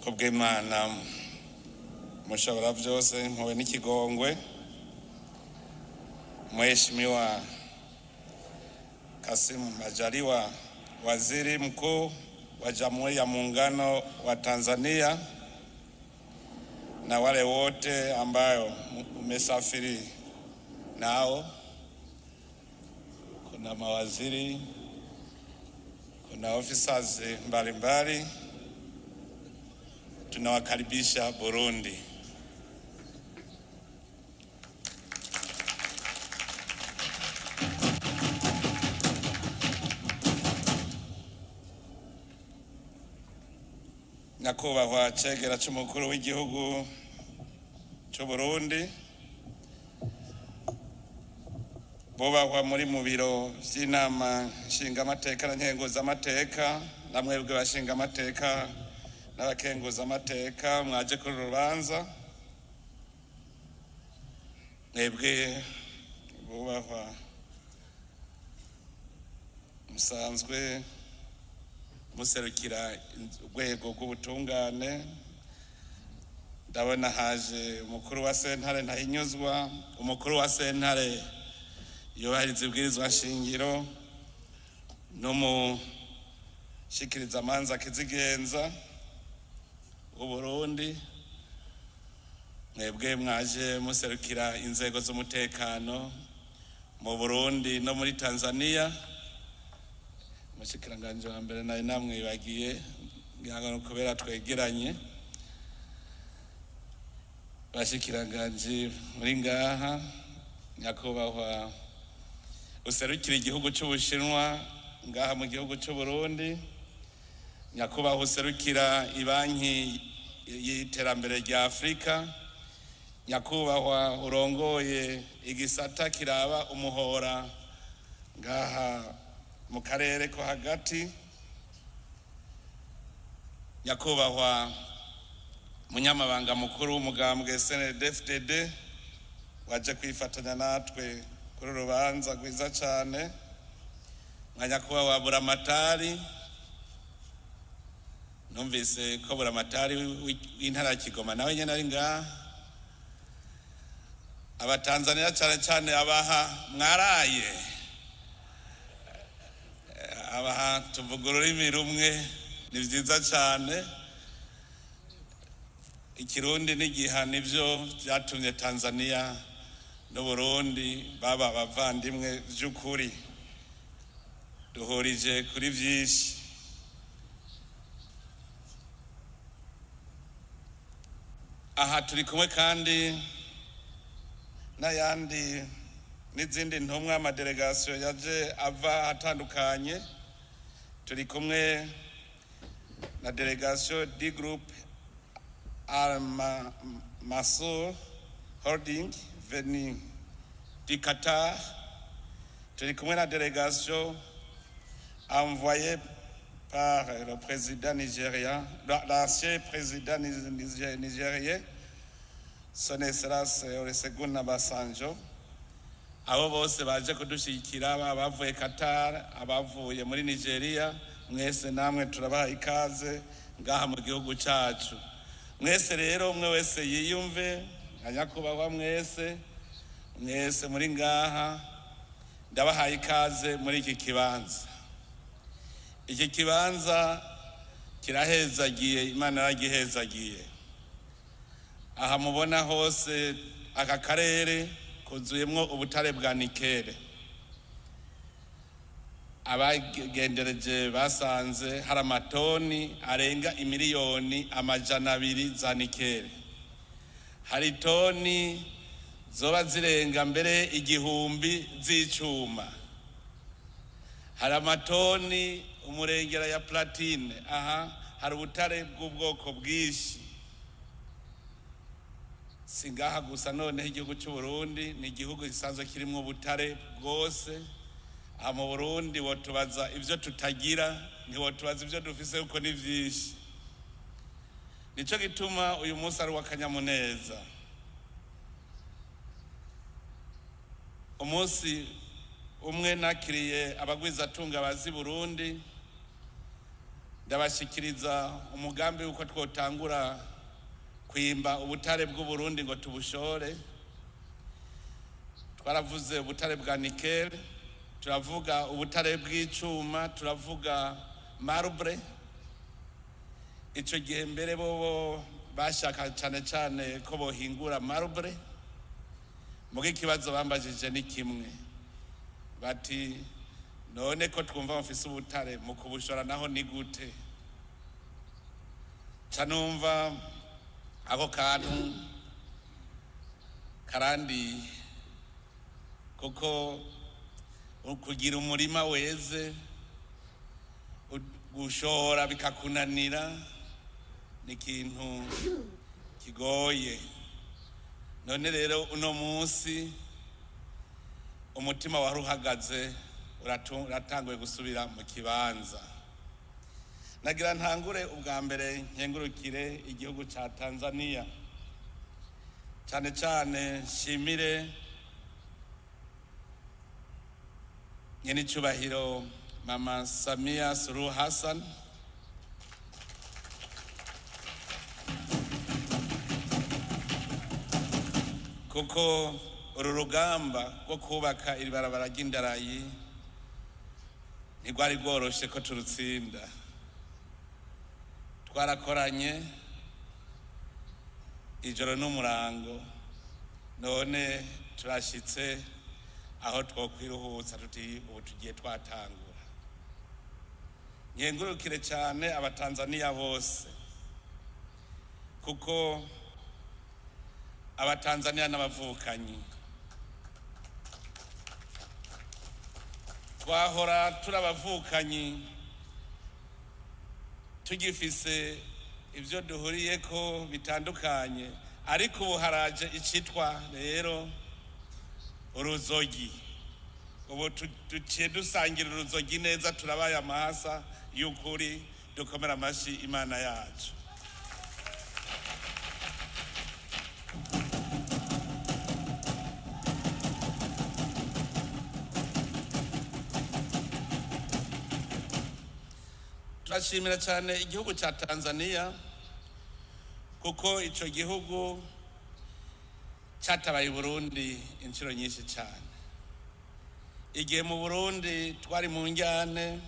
kubw'Imana mushobora vyose mpuwe n'ikigongwe Mheshimiwa Kassim Majaliwa, Waziri Mkuu wa Jamhuri ya Muungano wa Tanzania, na wale wote ambayo umesafiri nao. Kuna mawaziri, kuna officers mbalimbali, tunawakaribisha Burundi. Nyakubahwa cegera c'umukuru w'igihugu c'u Burundi, bubahwa muri mu biro vy'inama nshingamateka na nkenguzamateka, namwebwe bashingamateka n'abakenguzamateka mwaje kuri rubanza, mwebwe bubahwa musanzwe muserukira urwego rw'ubutungane. Ndabona haje umukuru wa sentare ntahinyuzwa, umukuru wa sentare yubahiriza ibwirizwa nshingiro, n'umushikirizamanza kizigenza w'Uburundi. Mwebwe mwaje muserukira inzego z'umutekano mu Burundi no muri Tanzania. Mushikiranganje wa mbere nawe namwibagiye nganga kubera twegeranye. Bashikiranganje muri ngaha, nyakubahwa userukira igihugu c'Ubushinwa ngaha mu gihugu c'u Burundi, nyakubahwa userukira ibanki y'iterambere rya Afrika, nyakubahwa urongoye igisata kiraba umuhora ngaha mu karere ko hagati, nyakubahwa munyamabanga mukuru w'umugambwe SNDD-FDD waje kwifatanya natwe kuri rubanza rwiza cyane, nka nyakubahwa buramatari. Numvise ko buramatari w'intara ya Kigoma nawe nyene ari ngaha. Abatanzania cyane cyane abaha mwaraye, abaha tuvuga ururimi rumwe, ni vyiza cyane. Ikirundi n'igiha nivyo vyatumye Tanzania n'Uburundi baba abavandimwe vy'ukuri, duhurije kuri vyinshi. Aha turi kumwe kandi n'ayandi n'izindi ntumwa amadelegation yaje ava atandukanye. Turi kumwe na delegation du groupe Al-Masour Holding venu du Qatar. Turi kumwe na délégation envoyée par le président nigérien, l'ancien président nigérien, Son Excellence Olusegun Obasanjo. Abo bose baje kudushigikira, abavuye Qatar, abavuye muri Nigeria, mwese namwe turabaha ikaze ngaha mu gihugu cacu. Mwese rero umwe wese yiyumve, nyakubahwa mwese muri ngaha, ndabahaye ikaze muri iki kibanza. Iki kibanza kirahezagiye, Imana yaragihezagiye. Aha mubona hose aka karere kuzuyemwo ubutare bwa nikele. Abagendereje basanze hari amatoni arenga imiliyoni 200 za nikele. Hari toni zoba zirenga mbere 1000 z'icuma. Hari amatoni umurengera ya platine. Aha hari ubutare bw'ubwoko bwinshi. Singaha gusa none igihugu cy'u Burundi ni igihugu gisanzwe kirimo ubutare bwose. Aha mu Burundi wotubaza ivyo tutagira, ntiwotubaza ivyo dufise uko ni vyinshi. Nico gituma uyu munsi ari wakanyamuneza. Umunsi umwe nakiriye abagwizatunga bazi Burundi, ndabashikiriza umugambi uko twotangura kwimba ubutare bw'Uburundi ngo tubushore. Twaravuze ubutare bwa nickel, turavuga ubutare bw'icuma, turavuga marble. Ico gihe mbere bo bashaka cyane ko bohingura marble. Muge kibazo bambajije ni kimwe, bati none ko twumva bafise ubutare mu kubushora naho ni gute? Canumva ako kantu karandi, kuko kugira umurima weze gushora bikakunanira ni ikintu kigoye. None rero uno munsi umutima wari uhagaze uratanguye gusubira mu kibanza. Nagira ntangure ubwa mbere nkengurukire igihugu ca Tanzania, cyane cyane shimire nyenicubahiro Mama Samia Suluhu Hassan kuko uru rugamba rwo kubaka iri barabara ry'Indarayi ntigwari rworoshe ko turutsinda. Twarakoranye ijoro n'umurango, none turashitse aho twokwiruhutsa tuti ubu tugiye twatangura. Nkengurukire cyane abatanzania bose, kuko abatanzania n'abavukanyi twahora turabavukanyi tugifise ivyo duhuriyeko bitandukanye, ariko ubu haraje icitwa rero uruzogi. Ubu tuciye dusangira uruzogi neza, turabaye amahasa y'ukuri. Dukomera amashi Imana yacu. Turashimira cyane igihugu cya Tanzania, kuko ico gihugu cyatabaye Burundi inshuro nyinshi cyane. Igihe mu Burundi twari mu njyane,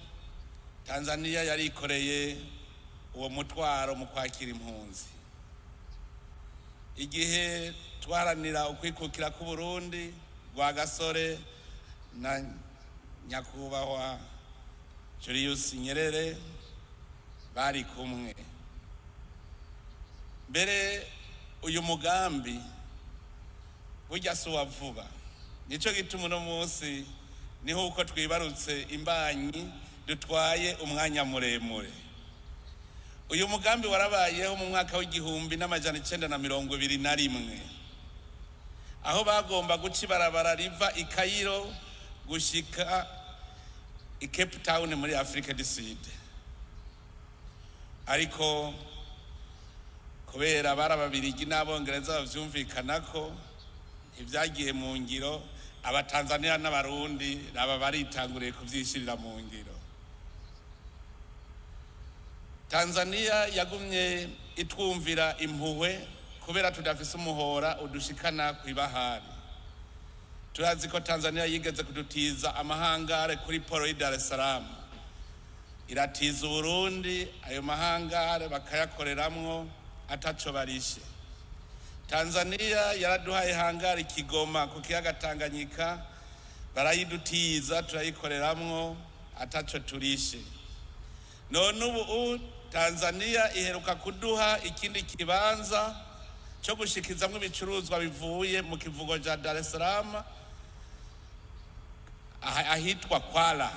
Tanzania yarikoreye uwo mutwaro mu kwakira impunzi. Igihe twaranira ukwikukira ku Burundi, Rwagasore na nyakubahwa Julius Nyerere bari kumwe. Mbere uyu mugambi burya si uwa vuba, nico gituma uno munsi niho uko twibarutse imbanyi dutwaye umwanya muremure. Uyu mugambi warabayeho mu mwaka w'1921 aho bagomba guca ibarabara riva i Cairo gushika i Cape Town muri Afrika du Sud, ariko kubera barababirigi n'abongereza bavyumvikanako ivyagiye mu ngiro, abatanzania n'abarundi naba baritanguriye kuvyishirira mu ngiro. Tanzania yagumye itwumvira impuhwe kubera tudafise umuhora udushikana kw'ibahari. Turazi ko Tanzania yigeze kudutiza amahangare kuri poro y'i Dar es Salaam, iratiza Burundi, ayo mahangare bakayakoreramwo ataco barishe. Tanzania yaraduhaye hangare Kigoma ku kiyaga Tanganyika, barayidutiza turayikoreramwo ataco turishe. None ubu Tanzania iheruka kuduha ikindi kibanza cyo gushikizamwo ibicuruzwa bivuye mu kivugo ja Dar es Salaam ahitwa Kwala.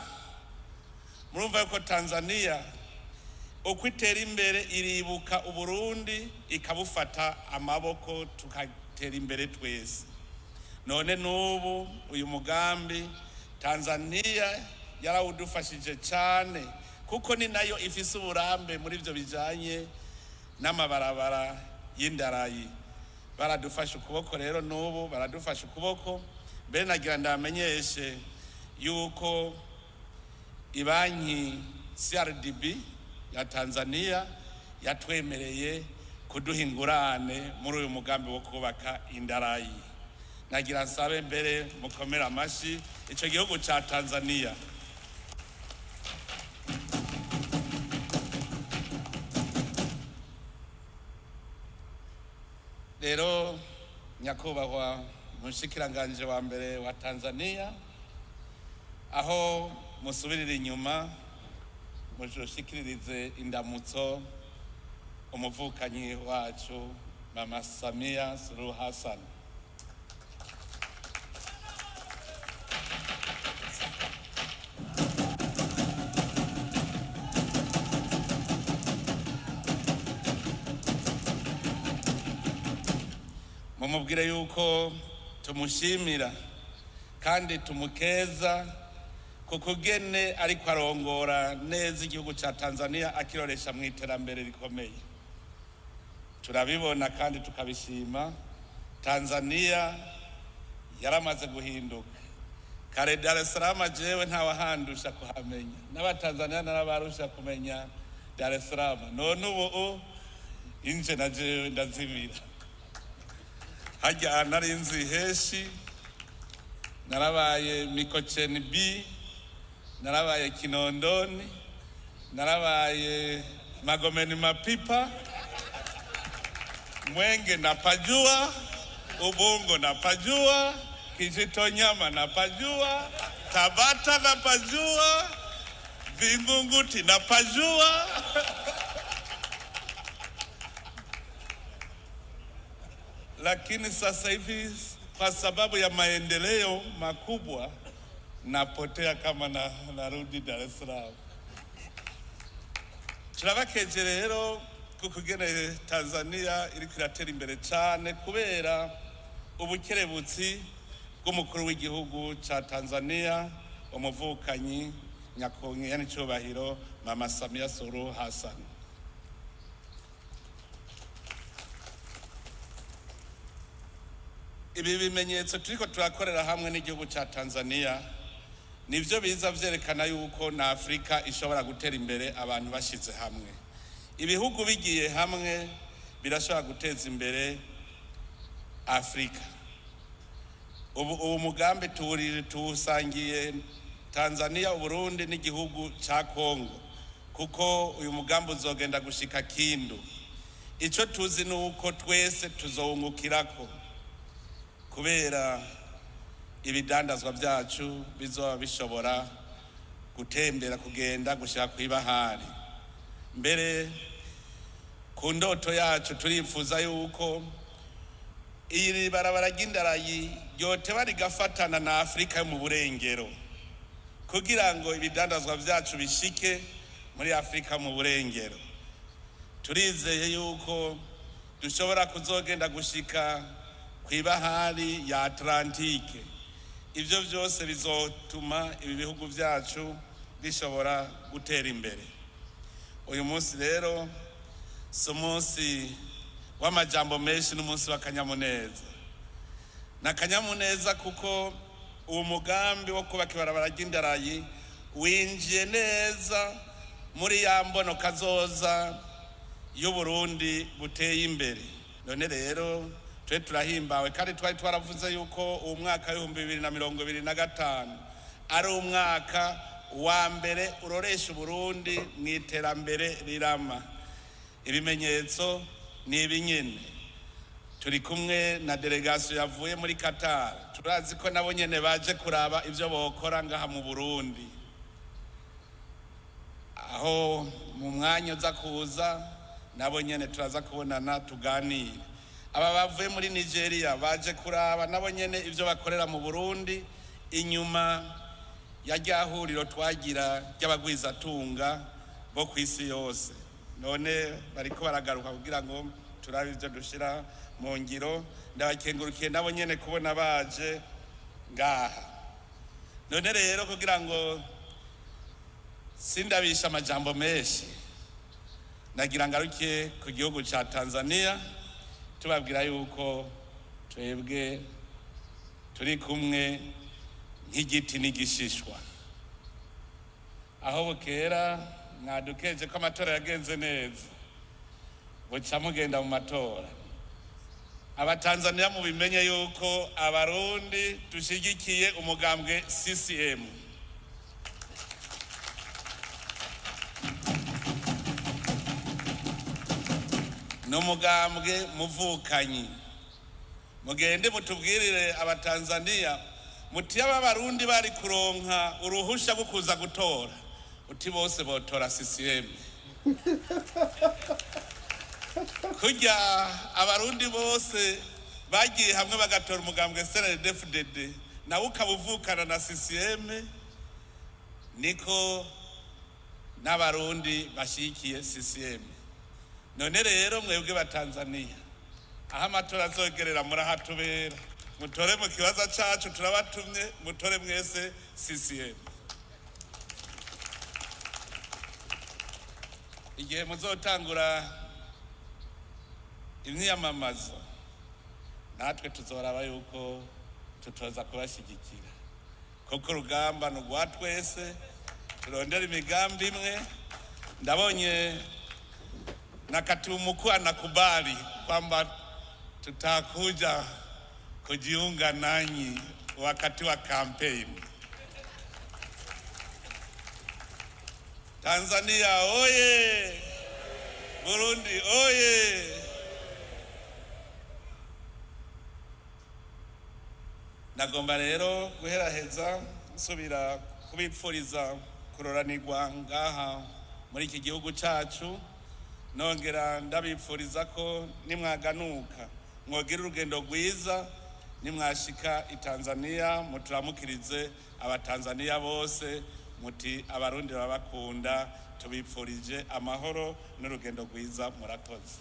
Murumva yuko Tanzania ukwitera imbere iribuka Uburundi ikabufata amaboko tukatera imbere twese. None nubu uyu mugambi Tanzania yarawudufashije cyane, kuko ni nayo ifise uburambe muri ivyo bijanye n'amabarabara y'Indarayi. Baradufasha ukuboko rero, nubu baradufasha ukuboko. Mbere nagira ndamenyeshe yuko ibanki CRDB ya Tanzania yatwemereye kuduha ingurane muri uyu mugambi wo kubaka Indarayi. Nagira nsabe mbere mukomera amashi ico gihugu ca Tanzania. Rero nyakubahwa mushikiranganje wa mbere wa Tanzania, aho musubirira inyuma mushikiririze indamutso umuvukanyi wacu Mama Samia Suluhu Hassan. Mumubwire yuko tumushimira kandi tumukeza kukugene ariko arongora neza igihugu ca Tanzania akiroresha mu iterambere rikomeye. Turabibona kandi tukabishima. Tanzania yaramaze guhinduka. Kare Dar es Salaam jewe ntawahandusha kuhamenya, n'abatanzania narabarusha kumenya Dar es Salaam. None ubu inje na jewe ndazibira. Hajya narinzi Heshi, narabaye Mikocheni B, narabaye Kinondoni, narabaye Magomeni Mapipa, Mwenge napajua, Ubungo napajua, Kijitonyama napajua, Tabata napajua, Vingunguti napajua. Lakini sasa hivi kwa sababu ya maendeleo makubwa napotea kama narudi Dar es Salaam. Turabakeje rero kukugene Tanzania iri kiratera imbere cyane kubera ubukerebutsi bw'umukuru w'igihugu ca Tanzania, umuvukanyi nyakongera n'icubahiro Mama Samia Suluhu Hassan. Ibi bimenyetso turiko turakorera hamwe n'igihugu ca Tanzania nivyo biza vyerekana yuko na Afrika ishobora gutera imbere abantu bashize hamwe. Ibihugu bigiye hamwe birashobora guteza imbere Afrika. Ubu mugambi tuwusangiye Tanzania, Burundi n'igihugu ca Kongo, kuko uyu mugambi uzogenda gushika Kindu. Ico tuzi nuko twese tuzowungukirako kubera ibidandazwa byacu bizoba bishobora gutembera kugenda gushaka kwibahari. Mbere ku ndoto yacu turifuza yuko iri barabara ry'Indarayi ryoteba rigafatana na Afrika yo mu burengero kugira ngo ibidandazwa byacu bishike muri Afrika mu burengero. Turizeye yuko dushobora kuzogenda gushika kwibahari ya Atlantike. Ivyo vyose bizotuma ibi bihugu vyacu bishobora gutera imbere. Uyu munsi rero si umunsi w'amajambo menshi, n'umunsi w'akanyamuneza. N'akanyamuneza kuko uwo mugambi wo kubaka ibarabara ry'Indarayi winjiye neza muri ya mbono kazoza y'Uburundi buteye imbere. None rero twe turahimbawe kandi twari twaravuze yuko uwo mwaka w'2025 ari umwaka wa mbere uroresha Burundi mu iterambere rirama. Ibimenyetso ni ibinyene. Turi kumwe na delegation yavuye muri Qatar. Turazi ko nabo nyene baje kuraba ivyo bokora ngaha mu Burundi. Aho mu mwanya uza kuza nabo nyene turaza kubonana tuganire. Aba bavuye muri Nigeria baje kuraba nabo nyene ivyo bakorera mu Burundi inyuma ya ryahuriro twagira ry'abagwizatunga bo kwisi yose. None bariko baragaruka kugira ngo turabe ivyo dushira mu ngiro. Ndabakengurukiye nabo nyene kubona baje ngaha. None rero kugira ngo sindabisha amajambo menshi, nagira ngarukiye ku gihugu ca Tanzania tubabwira yuko twebwe turi kumwe nk'igiti n'igishishwa. Aho bukera mwadukeje ko amatora yagenze neza buca mugenda mu matora. Abatanzania mubimenye yuko abarundi dushigikiye umugambwe CCM. N'umugambwe muvukanyi. Mugende mutubwirire abatanzania muti aba barundi bari kuronka uruhusha rwo kuza gutora uti bose botora CCM. Kujya abarundi bose bagiye hamwe bagatora umugambwe CNDD-FDD nawe ukaba uvukana na CCM, niko n'abarundi bashigikiye CCM. None rero mwebwe batanzania aho amatora azogerera murahatubera, mutore mu kibazo cacu turabatumye, mutore mwese CCM. Igihe muzotangura imyiyamamazo natwe tuzoraba yuko tutoza kubashigikira, kuko urugamba ni urwa twese, turondera imigambi imwe. Ndabonye na katibu mkuu anakubali kwamba tutakuja kujiunga nanyi wakati wa kampeni. Tanzania oye! Burundi oye! Nagomba rero guheraheza nsubira kubipfuriza kuroranirwa ngaha muri iki gihugu cacu, nongera ndabipfuriza ko nimwaganuka mwogira urugendo rwiza, nimwashika i Tanzania muturamukirize abatanzania bose muti abarundi babakunda, tubipfurije amahoro n'urugendo rwiza. Murakoze.